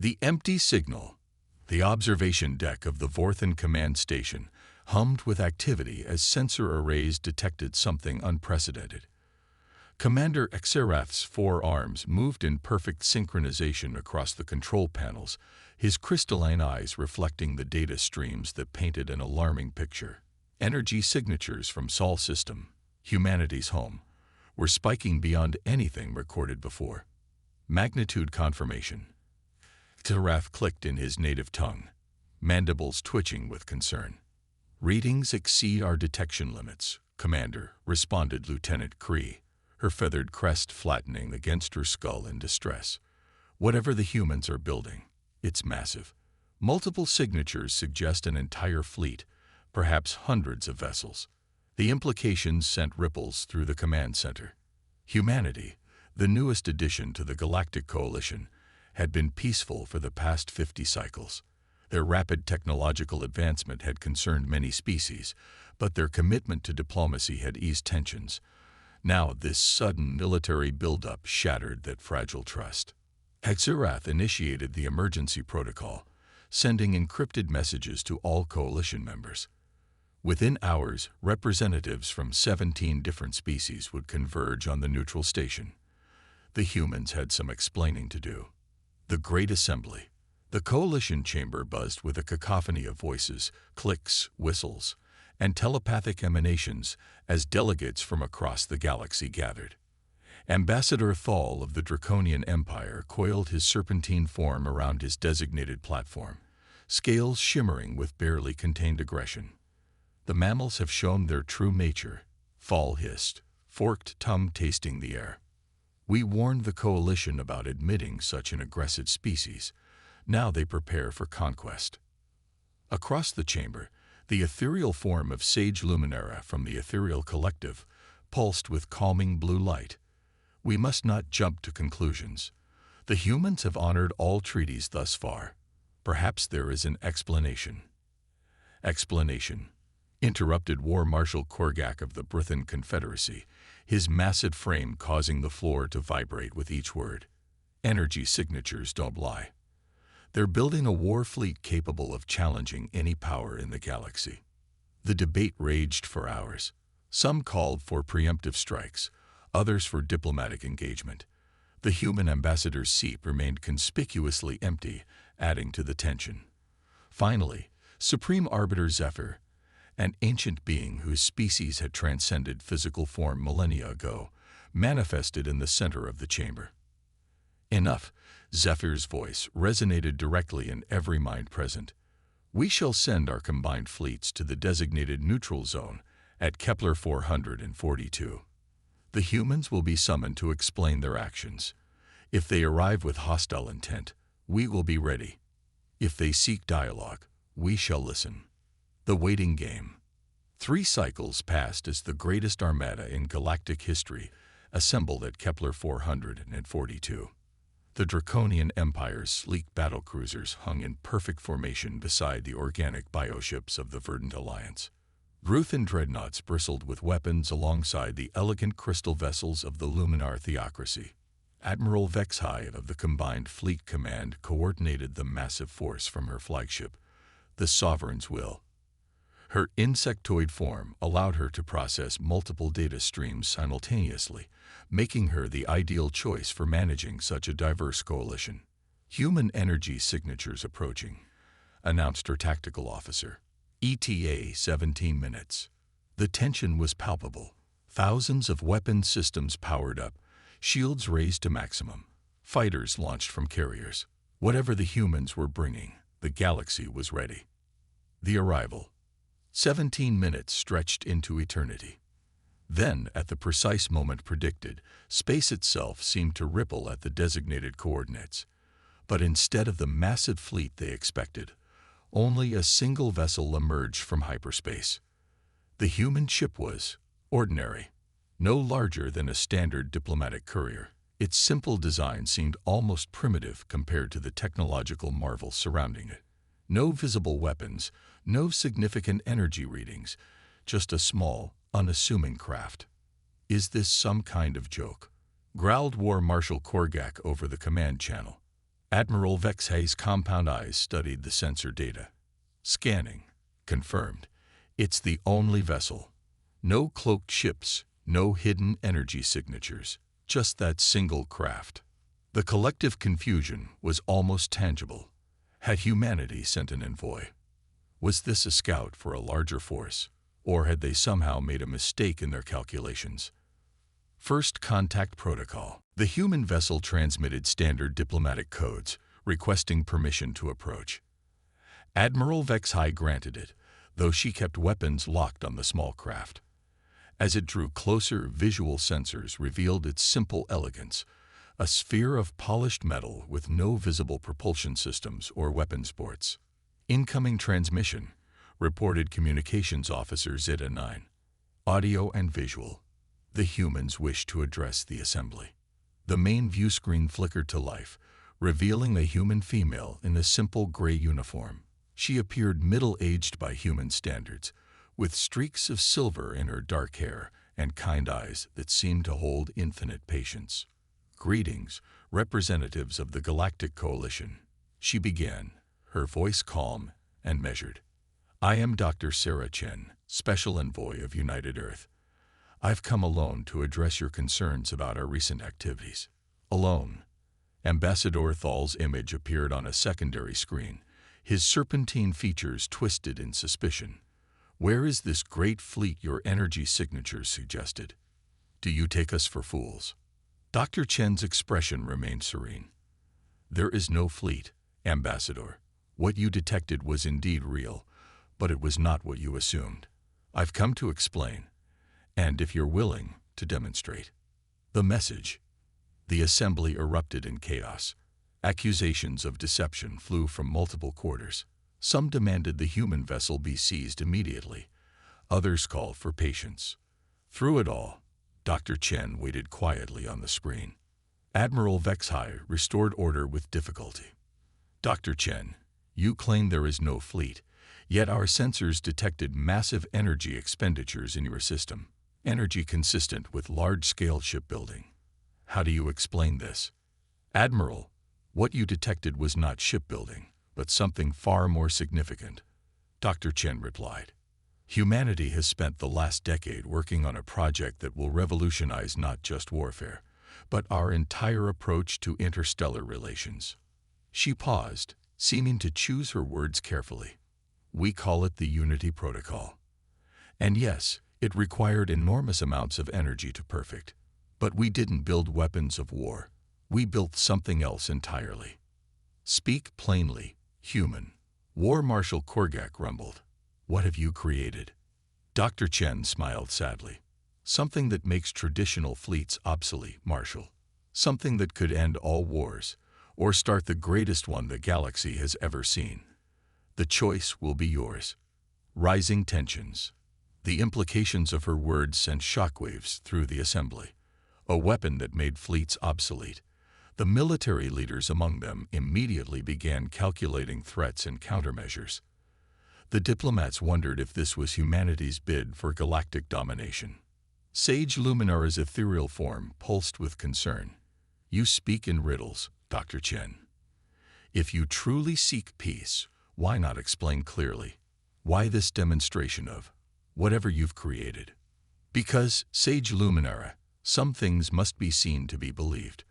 The empty signal. The observation deck of the Vorthen command station hummed with activity as sensor arrays detected something unprecedented. Commander Xerath's four arms moved in perfect synchronization across the control panels, his crystalline eyes reflecting the data streams that painted an alarming picture. Energy signatures from Sol system, humanity's home, were spiking beyond anything recorded before. Magnitude confirmation. Xerath clicked in his native tongue, mandibles twitching with concern. "Readings exceed our detection limits, Commander," responded Lieutenant Kree, her feathered crest flattening against her skull in distress. "Whatever the humans are building, it's massive. Multiple signatures suggest an entire fleet, perhaps hundreds of vessels." The implications sent ripples through the command center. Humanity, the newest addition to the Galactic Coalition, had been peaceful for the past 50 cycles. Their rapid technological advancement had concerned many species, but their commitment to diplomacy had eased tensions. Now this sudden military buildup shattered that fragile trust. Xerath initiated the emergency protocol, sending encrypted messages to all coalition members. Within hours, representatives from 17 different species would converge on the neutral station. The humans had some explaining to do. The Great Assembly. The coalition chamber buzzed with a cacophony of voices, clicks, whistles, and telepathic emanations as delegates from across the galaxy gathered. Ambassador Thal of the Draconian Empire coiled his serpentine form around his designated platform, scales shimmering with barely contained aggression. "The mammals have shown their true nature," Thal hissed, forked tongue tasting the air. "We warned the coalition about admitting such an aggressive species. Now they prepare for conquest." Across the chamber, the ethereal form of Sage Luminara from the Ethereal Collective pulsed with calming blue light. "We must not jump to conclusions. The humans have honored all treaties thus far. Perhaps there is an explanation." "Explanation," interrupted War Marshal Korgak of the Brithan Confederacy, his massive frame causing the floor to vibrate with each word. "Energy signatures don't lie. They're building a war fleet capable of challenging any power in the galaxy." The debate raged for hours. Some called for preemptive strikes, others for diplomatic engagement. The human ambassador's seat remained conspicuously empty, adding to the tension. Finally, Supreme Arbiter Zephyr, an ancient being whose species had transcended physical form millennia ago, manifested in the center of the chamber. "Enough," Zephyr's voice resonated directly in every mind present. "We shall send our combined fleets to the designated neutral zone at Kepler 442. The humans will be summoned to explain their actions. If they arrive with hostile intent, we will be ready. If they seek dialogue, we shall listen." The waiting game. 3 cycles passed as the greatest armada in galactic history assembled at Kepler 442. The Draconian Empire's sleek battlecruisers hung in perfect formation beside the organic bioships of the Verdant Alliance. Ruthan dreadnoughts bristled with weapons alongside the elegant crystal vessels of the Luminar Theocracy. Admiral Vexhide of the Combined Fleet Command coordinated the massive force from her flagship, the Sovereign's Will. Her insectoid form allowed her to process multiple data streams simultaneously, making her the ideal choice for managing such a diverse coalition. "Human energy signatures approaching," announced her tactical officer. "ETA 17 minutes. The tension was palpable. Thousands of weapon systems powered up, shields raised to maximum, fighters launched from carriers. Whatever the humans were bringing, the galaxy was ready. The arrival. 17 minutes stretched into eternity. Then, at the precise moment predicted, space itself seemed to ripple at the designated coordinates. But instead of the massive fleet they expected, only a single vessel emerged from hyperspace. The human ship was ordinary, no larger than a standard diplomatic courier. Its simple design seemed almost primitive compared to the technological marvels surrounding it. No visible weapons, no significant energy readings, just a small, unassuming craft. "Is this some kind of joke?" growled War Marshal Korgak over the command channel. Admiral Vexhay's compound eyes studied the sensor data. Scanning. Confirmed. It's the only vessel. No cloaked ships, no hidden energy signatures, just that single craft. The collective confusion was almost tangible. Had humanity sent an envoy? Was this a scout for a larger force, or had they somehow made a mistake in their calculations? First contact protocol. The human vessel transmitted standard diplomatic codes, requesting permission to approach. Admiral Vexhay granted it, though she kept weapons locked on the small craft. As it drew closer, visual sensors revealed its simple elegance, a sphere of polished metal with no visible propulsion systems or weapons ports. Incoming transmission, reported Communications Officer Zeta 9. Audio and visual. The humans wished to address the assembly. The main view screen flickered to life, revealing a human female in a simple gray uniform. She appeared middle-aged by human standards, with streaks of silver in her dark hair and kind eyes that seemed to hold infinite patience. Greetings, representatives of the Galactic Coalition. She began, her voice calm and measured. I am Dr. Sarah Chen, Special Envoy of United Earth. I've come alone to address your concerns about our recent activities. Alone. Ambassador Thal's image appeared on a secondary screen, his serpentine features twisted in suspicion. Where is this great fleet your energy signatures suggested? Do you take us for fools? Dr. Chen's expression remained serene. There is no fleet, Ambassador. What you detected was indeed real, but it was not what you assumed. I've come to explain, and if you're willing, to demonstrate. The message. The assembly erupted in chaos. Accusations of deception flew from multiple quarters. Some demanded the human vessel be seized immediately. Others called for patience. Through it all, Dr. Chen waited quietly on the screen. Admiral Vexhay restored order with difficulty. Dr. Chen, you claim there is no fleet, yet our sensors detected massive energy expenditures in your system, energy consistent with large-scale shipbuilding. How do you explain this? Admiral, what you detected was not shipbuilding, but something far more significant. Dr. Chen replied. Humanity has spent the last decade working on a project that will revolutionize not just warfare, but our entire approach to interstellar relations. She paused, seeming to choose her words carefully. We call it the Unity Protocol. And yes, it required enormous amounts of energy to perfect. But we didn't build weapons of war. We built something else entirely. Speak plainly, human. War Marshal Korgak rumbled. What have you created? Dr. Chen smiled sadly. Something that makes traditional fleets obsolete, Marshal. Something that could end all wars, or start the greatest one the galaxy has ever seen. The choice will be yours. Rising tensions. The implications of her words sent shockwaves through the assembly. A weapon that made fleets obsolete. The military leaders among them immediately began calculating threats and countermeasures. The diplomats wondered if this was humanity's bid for galactic domination. Sage Luminara's ethereal form pulsed with concern. You speak in riddles, Dr. Chen. If you truly seek peace, why not explain clearly? Why this demonstration of whatever you've created? Because, Sage Luminara, some things must be seen to be believed.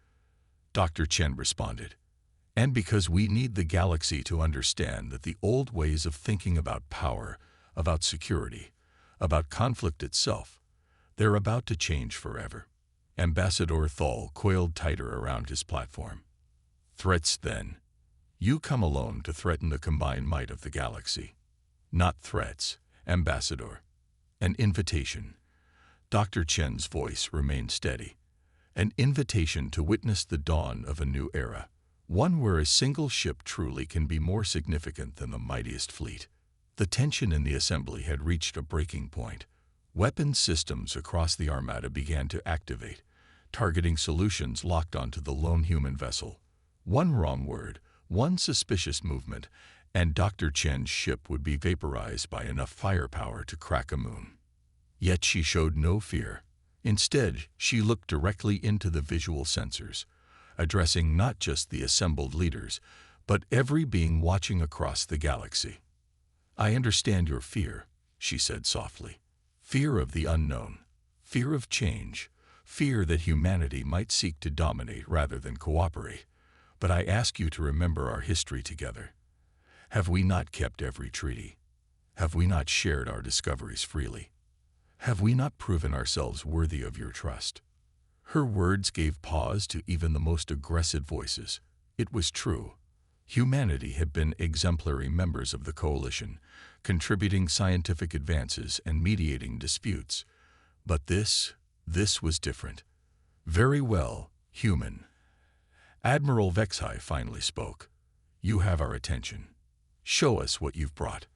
Dr. Chen responded. And because we need the galaxy to understand that the old ways of thinking about power, about security, about conflict itself, they're about to change forever. Ambassador Thal coiled tighter around his platform. Threats, then. You come alone to threaten the combined might of the galaxy. Not threats, Ambassador. An invitation. Dr. Chen's voice remained steady. An invitation to witness the dawn of a new era. One where a single ship truly can be more significant than the mightiest fleet. The tension in the assembly had reached a breaking point. Weapons systems across the Armada began to activate, targeting solutions locked onto the lone human vessel. One wrong word, one suspicious movement, and Dr. Chen's ship would be vaporized by enough firepower to crack a moon. Yet she showed no fear. Instead, she looked directly into the visual sensors. addressing not just the assembled leaders, but every being watching across the galaxy. "I understand your fear," she said softly. "Fear of the unknown, fear of change, fear that humanity might seek to dominate rather than cooperate. But I ask you to remember our history together. Have we not kept every treaty? Have we not shared our discoveries freely? Have we not proven ourselves worthy of your trust?" Her words gave pause to even the most aggressive voices. It was true. Humanity had been exemplary members of the coalition, contributing scientific advances and mediating disputes. But this was different. "Very well, human." Admiral Vexhai finally spoke. "You have our attention. Show us what you've brought.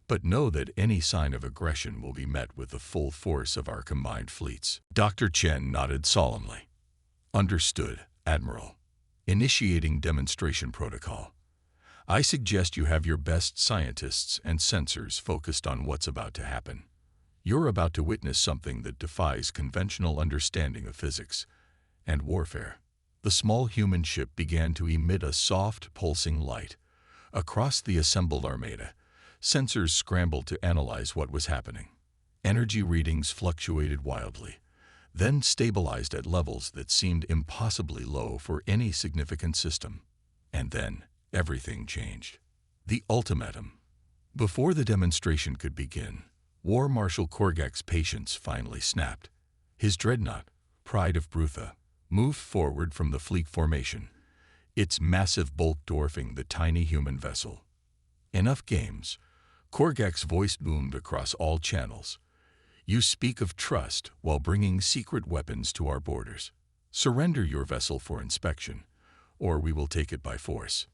But know that any sign of aggression will be met with the full force of our combined fleets." Dr. Chen nodded solemnly. "Understood, Admiral. Initiating demonstration protocol. I suggest you have your best scientists and sensors focused on what's about to happen. You're about to witness something that defies conventional understanding of physics and warfare." The small human ship began to emit a soft, pulsing light. Across the assembled armada, sensors scrambled to analyze what was happening. Energy readings fluctuated wildly, then stabilized at levels that seemed impossibly low for any significant system. And then, everything changed. The ultimatum. Before the demonstration could begin, War Marshal Korgak's patience finally snapped. His dreadnought, Pride of Brutha, moved forward from the fleet formation, its massive bulk dwarfing the tiny human vessel. "Enough games." Korgak's voice boomed across all channels. "You speak of trust while bringing secret weapons to our borders. Surrender your vessel for inspection, or we will take it by force."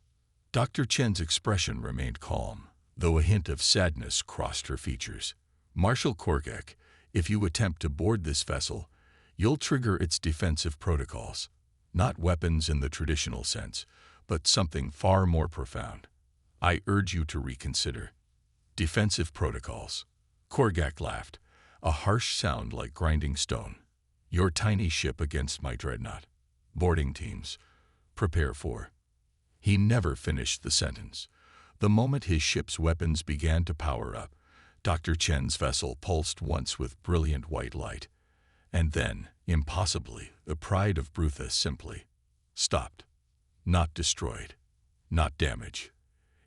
Dr. Chen's expression remained calm, though a hint of sadness crossed her features. "Marshal Korgak, if you attempt to board this vessel, you'll trigger its defensive protocols. Not weapons in the traditional sense, but something far more profound. I urge you to reconsider." "Defensive protocols." Korgak laughed, a harsh sound like grinding stone. "Your tiny ship against my dreadnought. Boarding teams, prepare for." He never finished the sentence. The moment his ship's weapons began to power up, Dr. Chen's vessel pulsed once with brilliant white light. And then, impossibly, the Pride of Brutha simply stopped. Not destroyed, not damaged.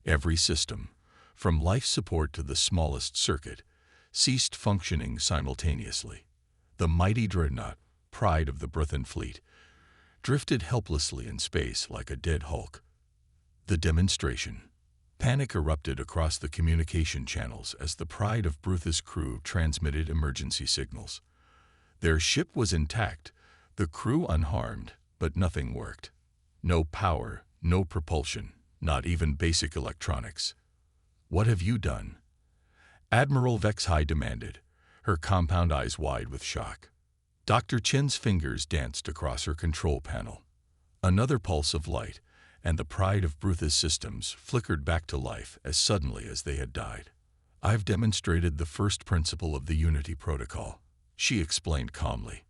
Every system, from life support to the smallest circuit, ceased functioning simultaneously. The mighty dreadnought, Pride of the Bruthan fleet, drifted helplessly in space like a dead hulk. The demonstration. Panic erupted across the communication channels as the Pride of Brutha's crew transmitted emergency signals. Their ship was intact, the crew unharmed, but nothing worked. No power, no propulsion, not even basic electronics. "What have you done?" Admiral Vexhai demanded, her compound eyes wide with shock. Dr. Chen's fingers danced across her control panel. Another pulse of light, and the Pride of Brutha's systems flickered back to life as suddenly as they had died. "I've demonstrated the first principle of the Unity Protocol," she explained calmly.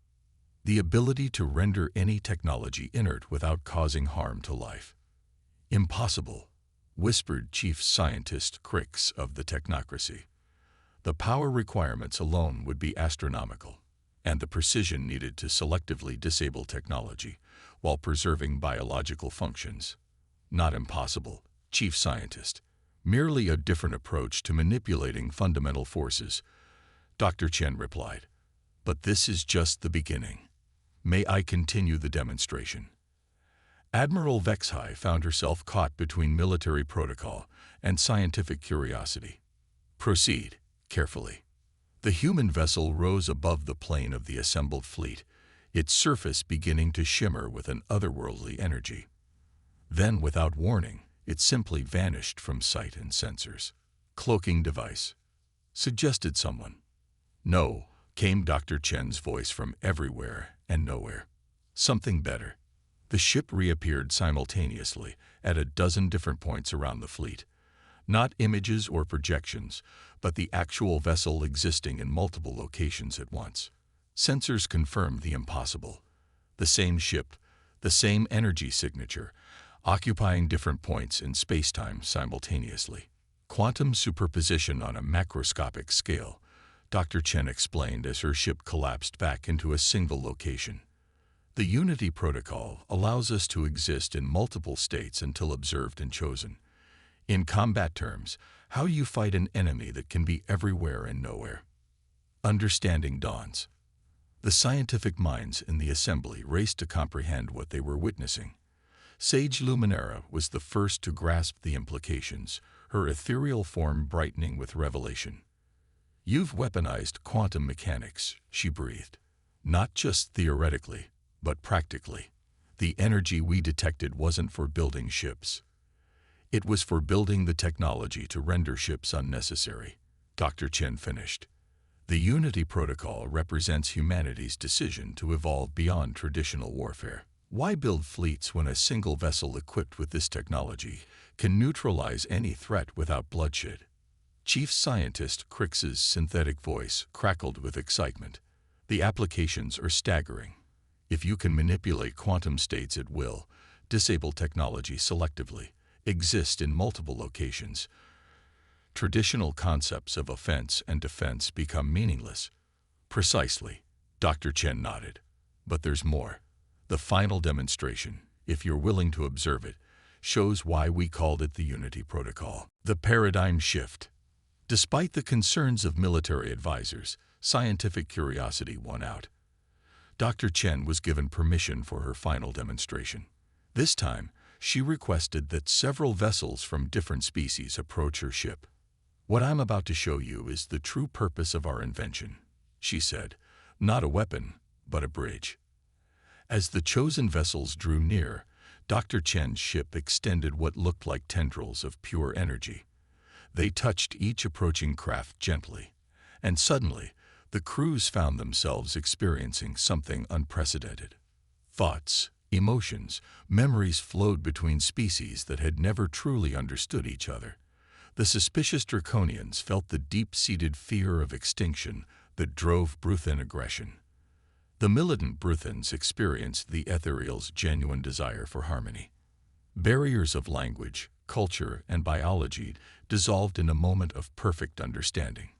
"The ability to render any technology inert without causing harm to life." "Impossible," whispered Chief Scientist Crix of the technocracy. "The power requirements alone would be astronomical, and the precision needed to selectively disable technology while preserving biological functions. Not impossible, Chief Scientist. Merely a different approach to manipulating fundamental forces," Dr. Chen replied. "But this is just the beginning. May I continue the demonstration?" Admiral Vexhai found herself caught between military protocol and scientific curiosity. "Proceed, carefully." The human vessel rose above the plane of the assembled fleet, its surface beginning to shimmer with an otherworldly energy. Then, without warning, it simply vanished from sight and sensors. "Cloaking device," suggested someone. "No," came Dr. Chen's voice from everywhere and nowhere. "Something better." The ship reappeared simultaneously at a dozen different points around the fleet. Not images or projections, but the actual vessel existing in multiple locations at once. Sensors confirmed the impossible. The same ship, the same energy signature, occupying different points in spacetime simultaneously. Quantum superposition on a macroscopic scale, Dr. Chen explained as her ship collapsed back into a single location. The Unity Protocol allows us to exist in multiple states until observed and chosen. In combat terms, how you fight an enemy that can be everywhere and nowhere. Understanding dawns. The scientific minds in the assembly raced to comprehend what they were witnessing. Sage Luminera was the first to grasp the implications, her ethereal form brightening with revelation. "You've weaponized quantum mechanics," she breathed. "Not just theoretically, but practically. The energy we detected wasn't for building ships. It was for building the technology to render ships unnecessary," Dr. Chen finished. The Unity Protocol represents humanity's decision to evolve beyond traditional warfare. Why build fleets when a single vessel equipped with this technology can neutralize any threat without bloodshed? Chief Scientist Crix's synthetic voice crackled with excitement. The applications are staggering. If you can manipulate quantum states at will, disable technology selectively, exist in multiple locations, traditional concepts of offense and defense become meaningless. Precisely, Dr. Chen nodded. But there's more. The final demonstration, if you're willing to observe it, shows why we called it the Unity Protocol. The paradigm shift. Despite the concerns of military advisors, scientific curiosity won out. Dr. Chen was given permission for her final demonstration. This time, she requested that several vessels from different species approach her ship. "What I'm about to show you is the true purpose of our invention," she said. "Not a weapon, but a bridge." As the chosen vessels drew near, Dr. Chen's ship extended what looked like tendrils of pure energy. They touched each approaching craft gently, and suddenly, the crews found themselves experiencing something unprecedented. Thoughts, emotions, memories flowed between species that had never truly understood each other. The suspicious Draconians felt the deep-seated fear of extinction that drove Bruthan aggression. The militant Bruthans experienced the Ethereal's genuine desire for harmony. Barriers of language, culture, and biology dissolved in a moment of perfect understanding.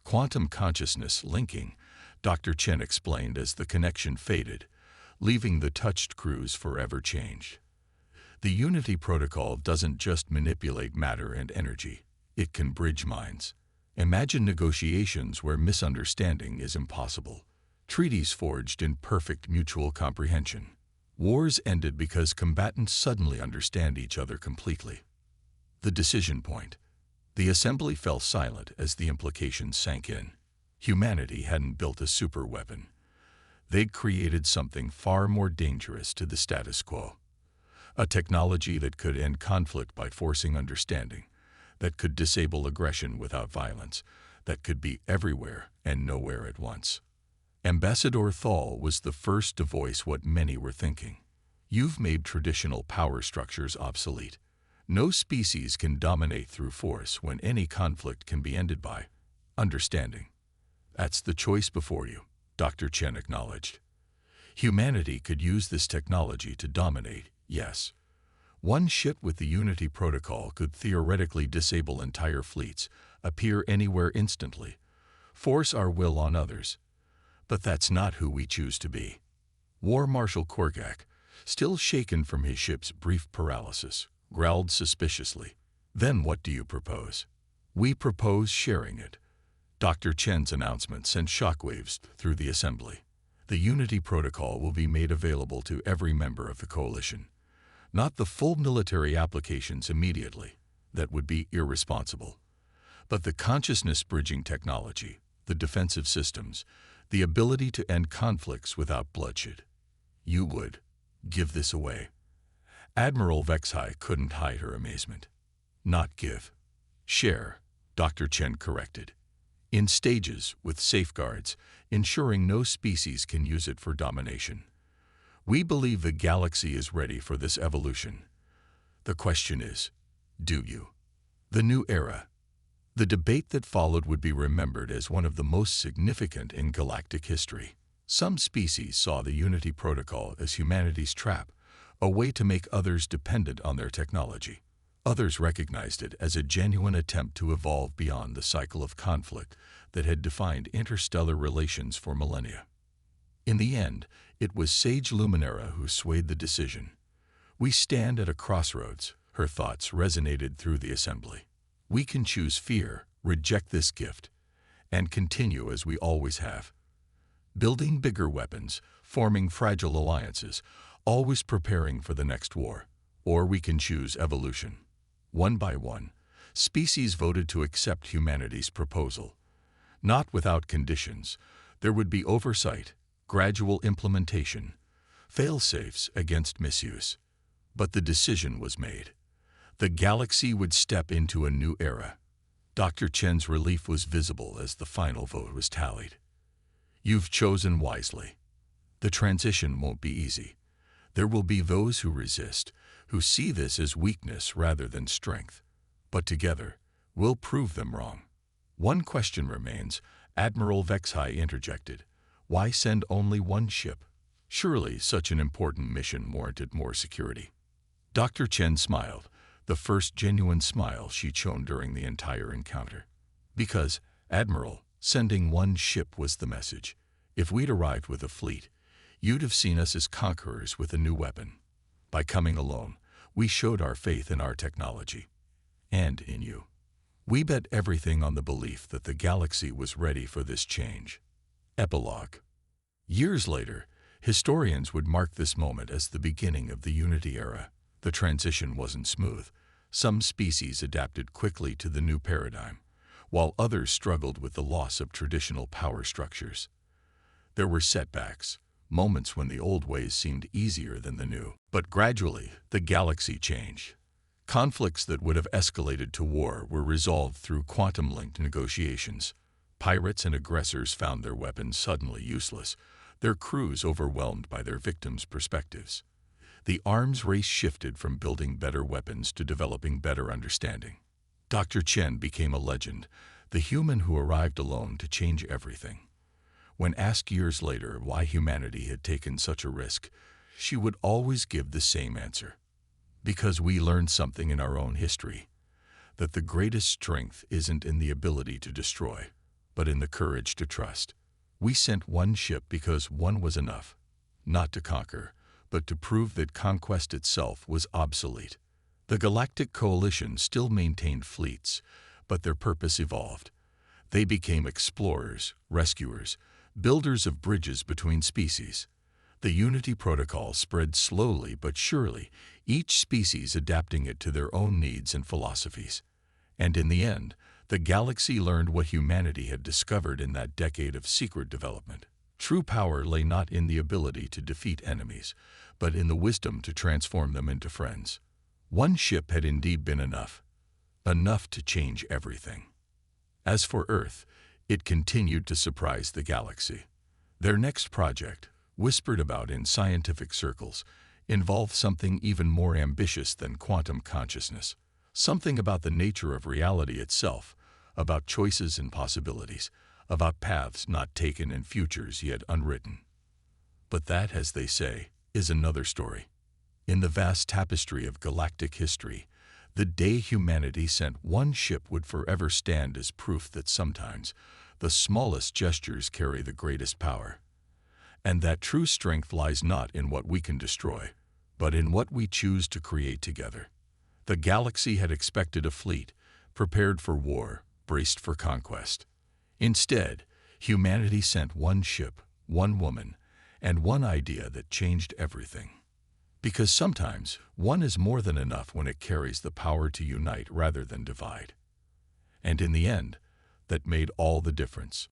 Quantum consciousness linking, Dr. Chen explained as the connection faded, leaving the touched crews forever changed. The Unity Protocol doesn't just manipulate matter and energy, it can bridge minds. Imagine negotiations where misunderstanding is impossible. Treaties forged in perfect mutual comprehension. Wars ended because combatants suddenly understand each other completely. The decision point. The assembly fell silent as the implications sank in. Humanity hadn't built a superweapon. They'd created something far more dangerous to the status quo. A technology that could end conflict by forcing understanding, that could disable aggression without violence, that could be everywhere and nowhere at once. Ambassador Thal was the first to voice what many were thinking. "You've made traditional power structures obsolete. No species can dominate through force when any conflict can be ended by understanding. That's the choice before you," Dr. Chen acknowledged. Humanity could use this technology to dominate, yes. One ship with the Unity Protocol could theoretically disable entire fleets, appear anywhere instantly, force our will on others. But that's not who we choose to be. War Marshal Korgak, still shaken from his ship's brief paralysis, growled suspiciously. "Then what do you propose?" "We propose sharing it." Dr. Chen's announcement sent shockwaves through the assembly. The Unity Protocol will be made available to every member of the coalition. Not the full military applications immediately. That would be irresponsible. But the consciousness-bridging technology, the defensive systems, the ability to end conflicts without bloodshed. You would give this away. Admiral Vexhai couldn't hide her amazement. "Not give. Share," Dr. Chen corrected. "In stages, with safeguards, ensuring no species can use it for domination. We believe the galaxy is ready for this evolution. The question is, do you?" The new era. The debate that followed would be remembered as one of the most significant in galactic history. Some species saw the Unity Protocol as humanity's trap, a way to make others dependent on their technology. Others recognized it as a genuine attempt to evolve beyond the cycle of conflict that had defined interstellar relations for millennia. In the end, it was Sage Luminera who swayed the decision. "We stand at a crossroads," her thoughts resonated through the assembly. "We can choose fear, reject this gift, and continue as we always have. Building bigger weapons, forming fragile alliances, always preparing for the next war. Or we can choose evolution." One by one, species voted to accept humanity's proposal. Not without conditions. There would be oversight, gradual implementation, fail-safes against misuse. But the decision was made. The galaxy would step into a new era. Dr. Chen's relief was visible as the final vote was tallied. "You've chosen wisely. The transition won't be easy. There will be those who resist, who see this as weakness rather than strength. But together, we'll prove them wrong." One question remains, Admiral Vexhai interjected. "Why send only one ship? Surely such an important mission warranted more security." Dr. Chen smiled, the first genuine smile she'd shown during the entire encounter. "Because, Admiral, sending one ship was the message. If we'd arrived with a fleet, you'd have seen us as conquerors with a new weapon. By coming alone, we showed our faith in our technology. And in you. We bet everything on the belief that the galaxy was ready for this change." Epilogue. Years later, historians would mark this moment as the beginning of the Unity era. The transition wasn't smooth. Some species adapted quickly to the new paradigm, while others struggled with the loss of traditional power structures. There were setbacks, moments when the old ways seemed easier than the new. But gradually, the galaxy changed. Conflicts that would have escalated to war were resolved through quantum-linked negotiations. Pirates and aggressors found their weapons suddenly useless, their crews overwhelmed by their victims' perspectives. The arms race shifted from building better weapons to developing better understanding. Dr. Chen became a legend, the human who arrived alone to change everything. When asked years later why humanity had taken such a risk, she would always give the same answer. "Because we learned something in our own history, that the greatest strength isn't in the ability to destroy, but in the courage to trust. We sent one ship because one was enough, not to conquer, but to prove that conquest itself was obsolete." The Galactic Coalition still maintained fleets, but their purpose evolved. They became explorers, rescuers, builders of bridges between species. The Unity Protocol spread slowly but surely, each species adapting it to their own needs and philosophies. And in the end, the galaxy learned what humanity had discovered in that decade of secret development. True power lay not in the ability to defeat enemies, but in the wisdom to transform them into friends. One ship had indeed been enough to change everything. As for Earth, it continued to surprise the galaxy. Their next project, whispered about in scientific circles, involved something even more ambitious than quantum consciousness. Something about the nature of reality itself, about choices and possibilities, about paths not taken and futures yet unwritten. But that, as they say, is another story. In the vast tapestry of galactic history, the day humanity sent one ship would forever stand as proof that sometimes the smallest gestures carry the greatest power. And that true strength lies not in what we can destroy, but in what we choose to create together. The galaxy had expected a fleet, prepared for war, braced for conquest. Instead, humanity sent one ship, one woman, and one idea that changed everything. Because sometimes one is more than enough when it carries the power to unite rather than divide. And in the end, that made all the difference.